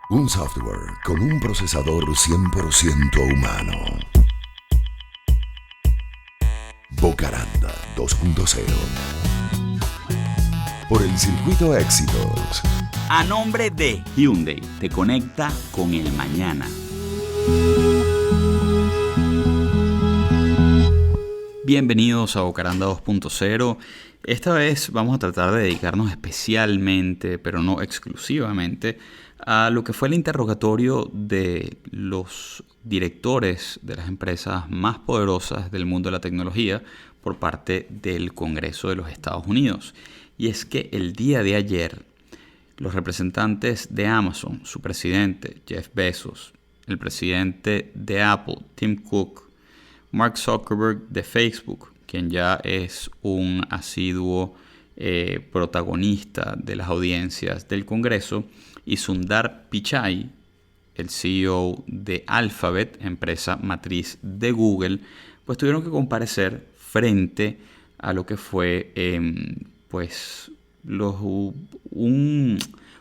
Un software con un procesador 100% humano. Bocaranda 2.0. Por el circuito Éxitos. A nombre de Hyundai, te conecta con el mañana. Bienvenidos a Bocaranda 2.0. Esta vez vamos a tratar de dedicarnos especialmente, pero no exclusivamente, a lo que fue el interrogatorio de los directores de las empresas más poderosas del mundo de la tecnología por parte del Congreso de los Estados Unidos. Y es que el día de ayer, los representantes de Amazon, su presidente Jeff Bezos, el presidente de Apple, Tim Cook, Mark Zuckerberg de Facebook, quien ya es un asiduo protagonista de las audiencias del Congreso, y Sundar Pichai, el CEO de Alphabet, empresa matriz de Google, pues tuvieron que comparecer frente a lo que fue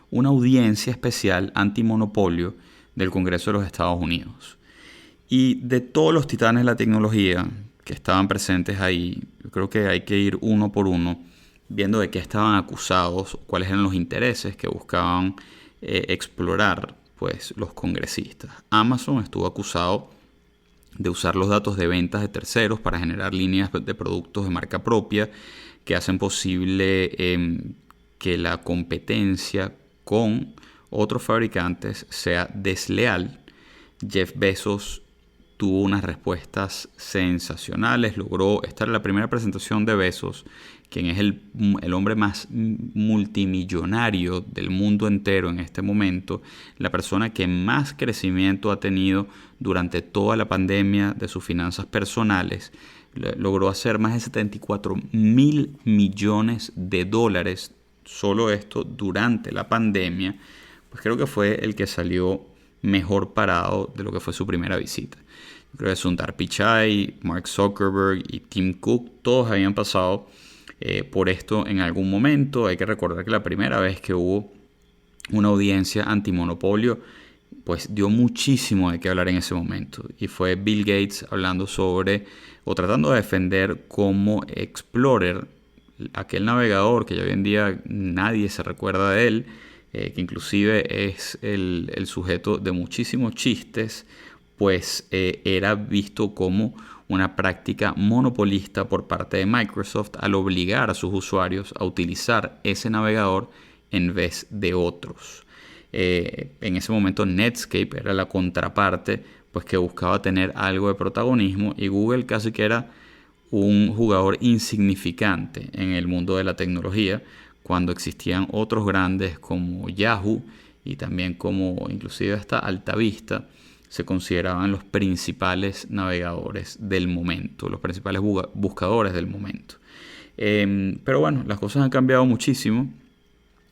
una audiencia especial antimonopolio del Congreso de los Estados Unidos. Y de todos los titanes de la tecnología que estaban presentes ahí, yo creo que hay que ir uno por uno, viendo de qué estaban acusados, cuáles eran los intereses que buscaban explorar pues, los congresistas. Amazon estuvo acusado de usar los datos de ventas de terceros para generar líneas de productos de marca propia que hacen posible que la competencia con otros fabricantes sea desleal. Jeff Bezos tuvo unas respuestas sensacionales, logró estar en la primera presentación de Bezos, quien es el hombre más multimillonario del mundo entero en este momento, la persona que más crecimiento ha tenido durante toda la pandemia de sus finanzas personales. Logró hacer más de 74,000 millones de dólares, solo esto durante la pandemia. Pues creo que fue el que salió mejor parado de lo que fue su primera visita. Yo creo que Sundar Pichai, Mark Zuckerberg y Tim Cook, todos habían pasado por esto en algún momento. Hay que recordar que la primera vez que hubo una audiencia antimonopolio, pues dio muchísimo de qué hablar en ese momento. Y fue Bill Gates hablando sobre, o tratando de defender cómo Explorer, aquel navegador que ya hoy en día nadie se recuerda de él, que inclusive es el sujeto de muchísimos chistes, pues era visto como una práctica monopolista por parte de Microsoft al obligar a sus usuarios a utilizar ese navegador en vez de otros. En ese momento Netscape era la contraparte, pues que buscaba tener algo de protagonismo, y Google casi que era un jugador insignificante en el mundo de la tecnología, cuando existían otros grandes como Yahoo y también como inclusive hasta AltaVista se consideraban los principales navegadores del momento, los principales buscadores del momento. Pero bueno, las cosas han cambiado muchísimo.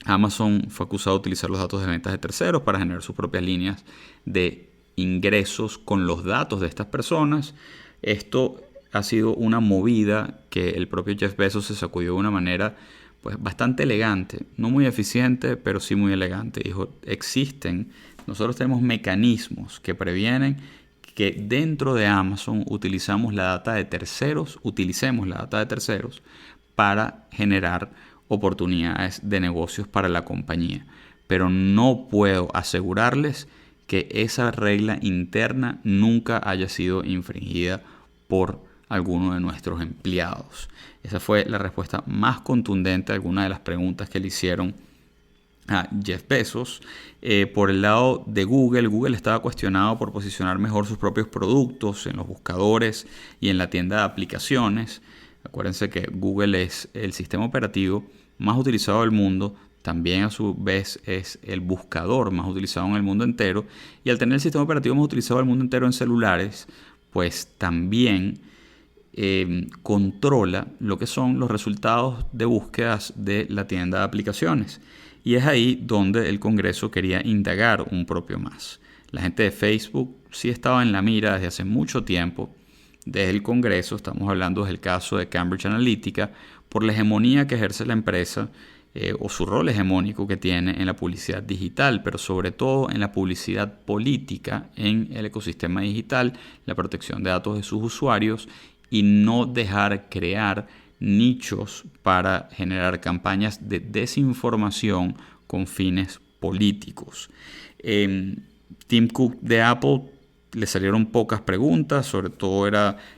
Amazon fue acusado de utilizar los datos de ventas de terceros para generar sus propias líneas de ingresos con los datos de estas personas. Esto ha sido una movida que el propio Jeff Bezos se sacudió de una manera pues bastante elegante, no muy eficiente, pero sí muy elegante. Dijo, nosotros tenemos mecanismos que previenen que dentro de Amazon utilicemos la data de terceros para generar oportunidades de negocios para la compañía. Pero no puedo asegurarles que esa regla interna nunca haya sido infringida por alguno de nuestros empleados. Esa fue la respuesta más contundente a alguna de las preguntas que le hicieron a Jeff Bezos. Por el lado de Google estaba cuestionado por posicionar mejor sus propios productos en los buscadores y en la tienda de aplicaciones. Acuérdense que Google es el sistema operativo más utilizado del mundo, también a su vez es el buscador más utilizado en el mundo entero, y al tener el sistema operativo más utilizado del mundo entero en celulares, pues también controla lo que son los resultados de búsquedas de la tienda de aplicaciones. Y es ahí donde el Congreso quería indagar un propio más. La gente de Facebook sí estaba en la mira desde hace mucho tiempo. Desde el Congreso, estamos hablando del caso de Cambridge Analytica, por la hegemonía que ejerce la empresa o su rol hegemónico que tiene en la publicidad digital, pero sobre todo en la publicidad política en el ecosistema digital, la protección de datos de sus usuarios y no dejar crear nichos para generar campañas de desinformación con fines políticos. Tim Cook de Apple le salieron pocas preguntas, sobre todo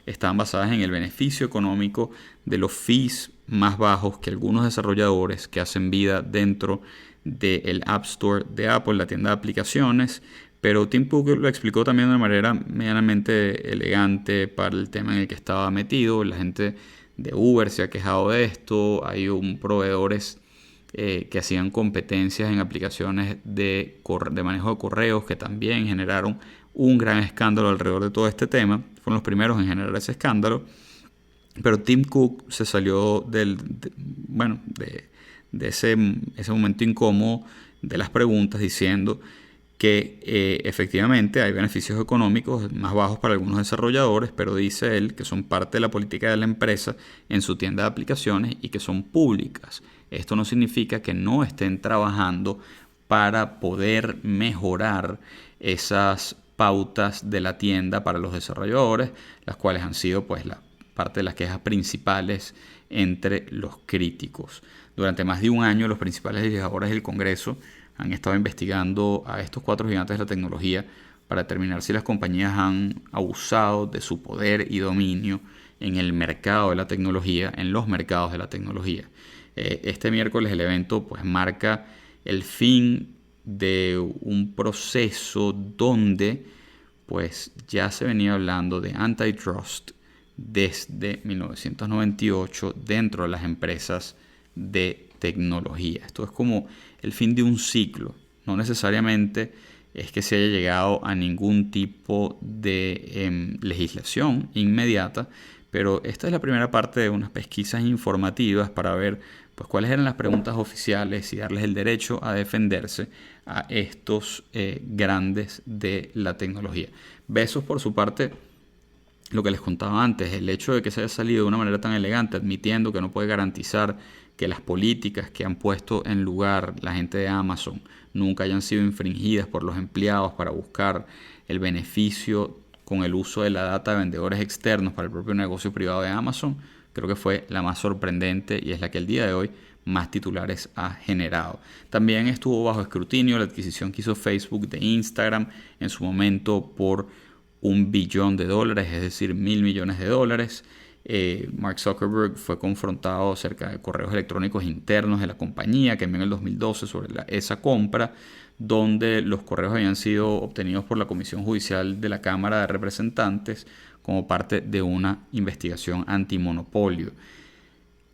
estaban basadas en el beneficio económico de los fees más bajos que algunos desarrolladores que hacen vida dentro del App Store de Apple, la tienda de aplicaciones, pero Tim Cook lo explicó también de una manera medianamente elegante para el tema en el que estaba metido. La gente de Uber se ha quejado de esto, hay proveedores que hacían competencias en aplicaciones de manejo de correos que también generaron un gran escándalo alrededor de todo este tema. Fueron los primeros en generar ese escándalo. Pero Tim Cook se salió de ese momento incómodo de las preguntas diciendo que efectivamente hay beneficios económicos más bajos para algunos desarrolladores, pero dice él que son parte de la política de la empresa en su tienda de aplicaciones y que son públicas. Esto no significa que no estén trabajando para poder mejorar esas pautas de la tienda para los desarrolladores, las cuales han sido pues la parte de las quejas principales entre los críticos. Durante más de un año los principales legisladores del Congreso han estado investigando a estos 4 gigantes de la tecnología para determinar si las compañías han abusado de su poder y dominio en el mercado de la tecnología, en los mercados de la tecnología. Este miércoles el evento pues marca el fin de un proceso donde pues ya se venía hablando de antitrust desde 1998 dentro de las empresas de tecnología. Esto es como el fin de un ciclo. No necesariamente es que se haya llegado a ningún tipo de legislación inmediata, pero esta es la primera parte de unas pesquisas informativas para ver pues cuáles eran las preguntas oficiales y darles el derecho a defenderse a estos grandes de la tecnología. Bezos, por su parte, lo que les contaba antes, el hecho de que se haya salido de una manera tan elegante, admitiendo que no puede garantizar que las políticas que han puesto en lugar la gente de Amazon nunca hayan sido infringidas por los empleados para buscar el beneficio con el uso de la data de vendedores externos para el propio negocio privado de Amazon, creo que fue la más sorprendente y es la que el día de hoy más titulares ha generado. También estuvo bajo escrutinio la adquisición que hizo Facebook de Instagram en su momento por $1 billón, es decir, $1.000 millones. Mark Zuckerberg fue confrontado acerca de correos electrónicos internos de la compañía que envió en el 2012 sobre esa compra, donde los correos habían sido obtenidos por la Comisión Judicial de la Cámara de Representantes como parte de una investigación antimonopolio.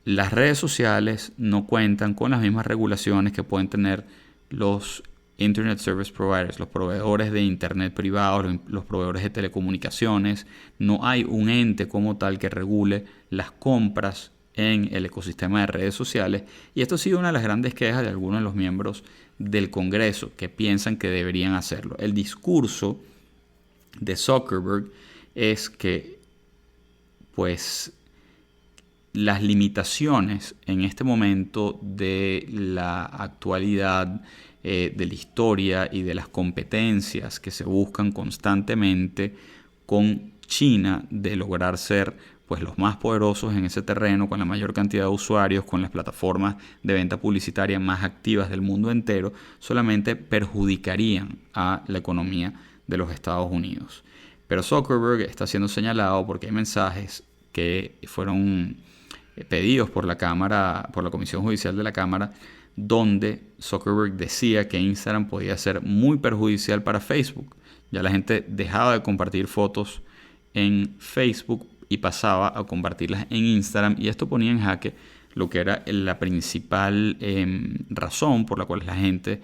Las redes sociales no cuentan con las mismas regulaciones que pueden tener los Internet Service Providers, los proveedores de Internet privados, los proveedores de telecomunicaciones. No hay un ente como tal que regule las compras en el ecosistema de redes sociales. Y esto ha sido una de las grandes quejas de algunos de los miembros del Congreso que piensan que deberían hacerlo. El discurso de Zuckerberg es que pues las limitaciones en este momento de la actualidad, de la historia y de las competencias que se buscan constantemente con China de lograr ser pues los más poderosos en ese terreno, con la mayor cantidad de usuarios, con las plataformas de venta publicitaria más activas del mundo entero, solamente perjudicarían a la economía de los Estados Unidos. Pero Zuckerberg está siendo señalado porque hay mensajes que fueron pedidos por la Cámara, por la Comisión Judicial de la Cámara, donde Zuckerberg decía que Instagram podía ser muy perjudicial para Facebook. Ya la gente dejaba de compartir fotos en Facebook y pasaba a compartirlas en Instagram, y esto ponía en jaque lo que era la principal razón por la cual la gente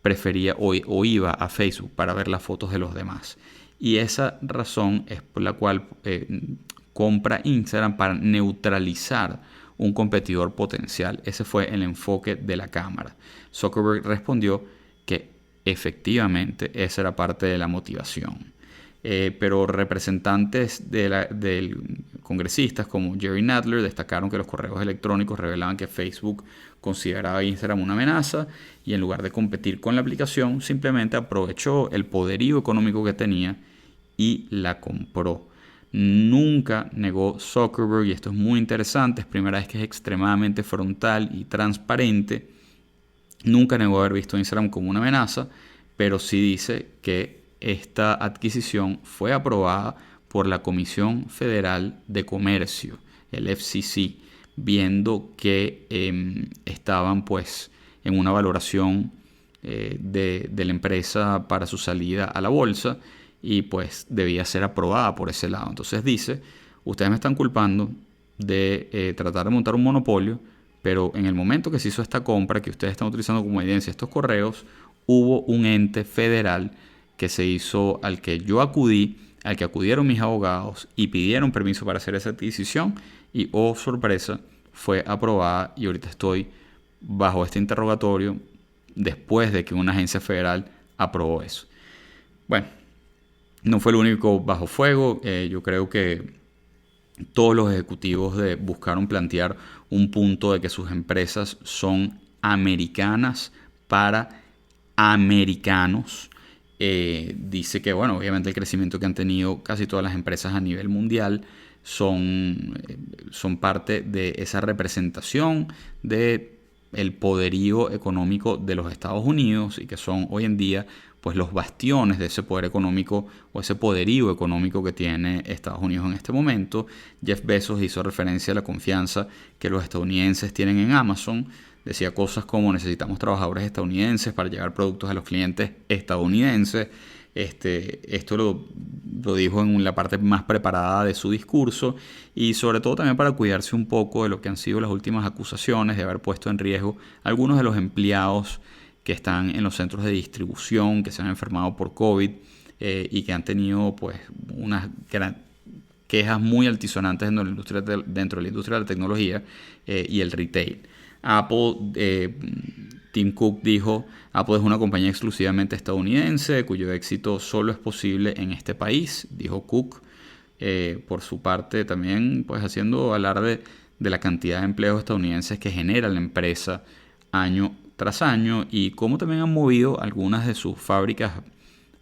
prefería o iba a Facebook para ver las fotos de los demás. Y esa razón es por la cual compra Instagram para neutralizar un competidor potencial. Ese fue el enfoque de la Cámara. Zuckerberg respondió que efectivamente esa era parte de la motivación. pero representantes del congresistas como Jerry Nadler destacaron que los correos electrónicos revelaban que Facebook consideraba a Instagram una amenaza y en lugar de competir con la aplicación simplemente aprovechó el poderío económico que tenía y la compró. Nunca negó Zuckerberg, y esto es muy interesante, es primera vez que es extremadamente frontal y transparente, nunca negó haber visto a Instagram como una amenaza, pero sí dice que esta adquisición fue aprobada por la Comisión Federal de Comercio, el FCC, viendo que estaban pues en una valoración de la empresa para su salida a la bolsa y pues debía ser aprobada por ese lado. Entonces dice, ustedes me están culpando de tratar de montar un monopolio, pero en el momento que se hizo esta compra, que ustedes están utilizando como evidencia estos correos, hubo un ente federal que se hizo, al que yo acudí, al que acudieron mis abogados y pidieron permiso para hacer esa adquisición y, oh sorpresa, fue aprobada y ahorita estoy bajo este interrogatorio después de que una agencia federal aprobó eso. Bueno, no fue el único bajo fuego. Yo creo que todos los ejecutivos buscaron plantear un punto de que sus empresas son americanas para americanos. Dice que, bueno, obviamente el crecimiento que han tenido casi todas las empresas a nivel mundial son parte de esa representación de el poderío económico de los Estados Unidos y que son hoy en día pues los bastiones de ese poder económico o ese poderío económico que tiene Estados Unidos en este momento. Jeff Bezos hizo referencia a la confianza que los estadounidenses tienen en Amazon. Decía cosas como necesitamos trabajadores estadounidenses para llevar productos a los clientes estadounidenses. Esto lo dijo en la parte más preparada de su discurso y sobre todo también para cuidarse un poco de lo que han sido las últimas acusaciones de haber puesto en riesgo a algunos de los empleados que están en los centros de distribución, que se han enfermado por COVID y que han tenido pues unas quejas muy altisonantes dentro de la industria de la tecnología y el retail. Apple, Tim Cook dijo, Apple es una compañía exclusivamente estadounidense cuyo éxito solo es posible en este país, dijo Cook. Por su parte también pues haciendo alarde de la cantidad de empleos estadounidenses que genera la empresa año tras año y cómo también han movido algunas de sus fábricas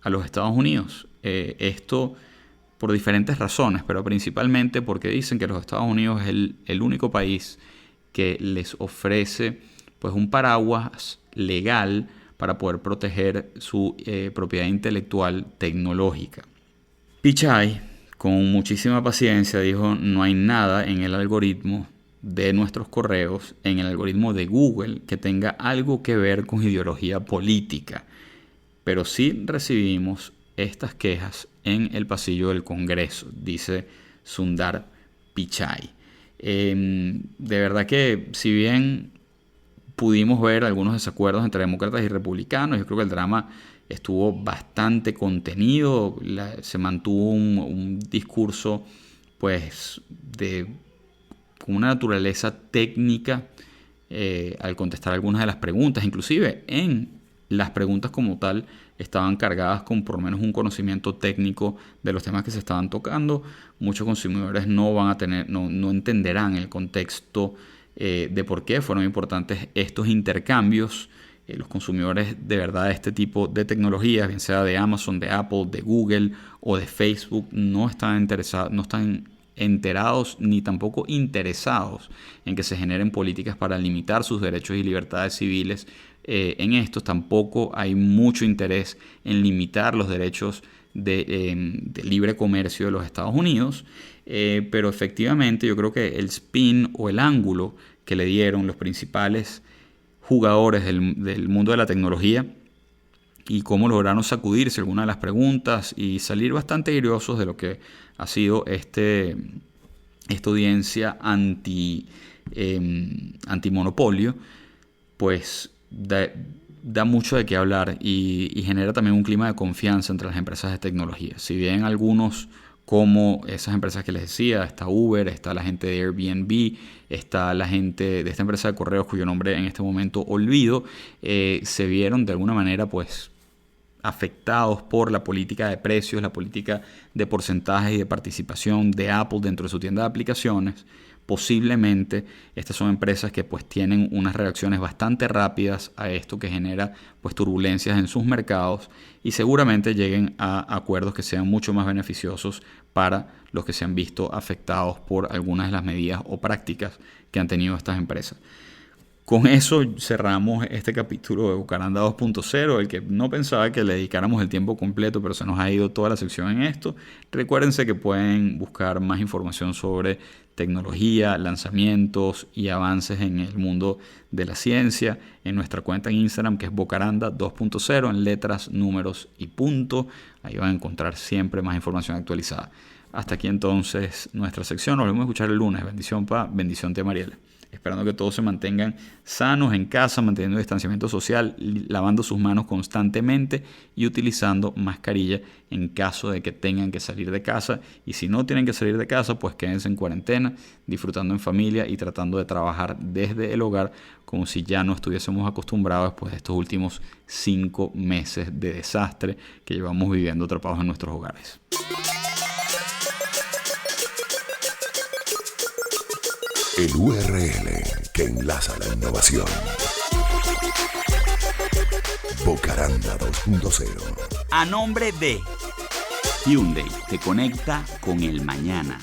a los Estados Unidos. Esto por diferentes razones, pero principalmente porque dicen que los Estados Unidos es el único país que les ofrece pues un paraguas legal para poder proteger su propiedad intelectual tecnológica. Pichai, con muchísima paciencia, dijo: no hay nada en el algoritmo de nuestros correos, en el algoritmo de Google, que tenga algo que ver con ideología política. Pero sí recibimos estas quejas en el pasillo del Congreso, dice Sundar Pichai. De verdad que si bien pudimos ver algunos desacuerdos entre demócratas y republicanos, yo creo que el drama estuvo bastante contenido. Se mantuvo un discurso pues con una naturaleza técnica al contestar algunas de las preguntas. Inclusive en las preguntas como tal estaban cargadas con por lo menos un conocimiento técnico de los temas que se estaban tocando. Muchos consumidores no entenderán el contexto de por qué fueron importantes estos intercambios. Los consumidores de verdad de este tipo de tecnologías, bien sea de Amazon, de Apple, de Google o de Facebook, no están enterados ni tampoco interesados en que se generen políticas para limitar sus derechos y libertades civiles. En estos tampoco hay mucho interés en limitar los derechos de libre comercio de los Estados Unidos, pero efectivamente yo creo que el spin o el ángulo que le dieron los principales jugadores del mundo de la tecnología y cómo lograron sacudirse algunas de las preguntas y salir bastante airiosos de lo que ha sido esta audiencia antimonopolio, pues da mucho de qué hablar y genera también un clima de confianza entre las empresas de tecnología. Si bien algunos, como esas empresas que les decía, está Uber, está la gente de Airbnb, está la gente de esta empresa de correos cuyo nombre en este momento olvido, se vieron de alguna manera pues afectados por la política de precios, la política de porcentajes y de participación de Apple dentro de su tienda de aplicaciones. Posiblemente estas son empresas que pues tienen unas reacciones bastante rápidas a esto, que genera pues turbulencias en sus mercados, y seguramente lleguen a acuerdos que sean mucho más beneficiosos para los que se han visto afectados por algunas de las medidas o prácticas que han tenido estas empresas. Con eso cerramos este capítulo de Bocaranda 2.0, el que no pensaba que le dedicáramos el tiempo completo, pero se nos ha ido toda la sección en esto. Recuérdense que pueden buscar más información sobre tecnología, lanzamientos y avances en el mundo de la ciencia en nuestra cuenta en Instagram, que es Bocaranda 2.0, en letras, números y punto. Ahí van a encontrar siempre más información actualizada. Hasta aquí entonces nuestra sección. Nos vemos a escuchar el lunes. Bendición, Pa. Bendición, tía Mariela. Esperando que todos se mantengan sanos en casa, manteniendo distanciamiento social, lavando sus manos constantemente y utilizando mascarilla en caso de que tengan que salir de casa. Y si no tienen que salir de casa, pues quédense en cuarentena, disfrutando en familia y tratando de trabajar desde el hogar, como si ya no estuviésemos acostumbrados después de estos últimos 5 meses de desastre que llevamos viviendo atrapados en nuestros hogares. El URL que enlaza la innovación. Bocaranda 2.0. A nombre de Hyundai, te conecta con el mañana.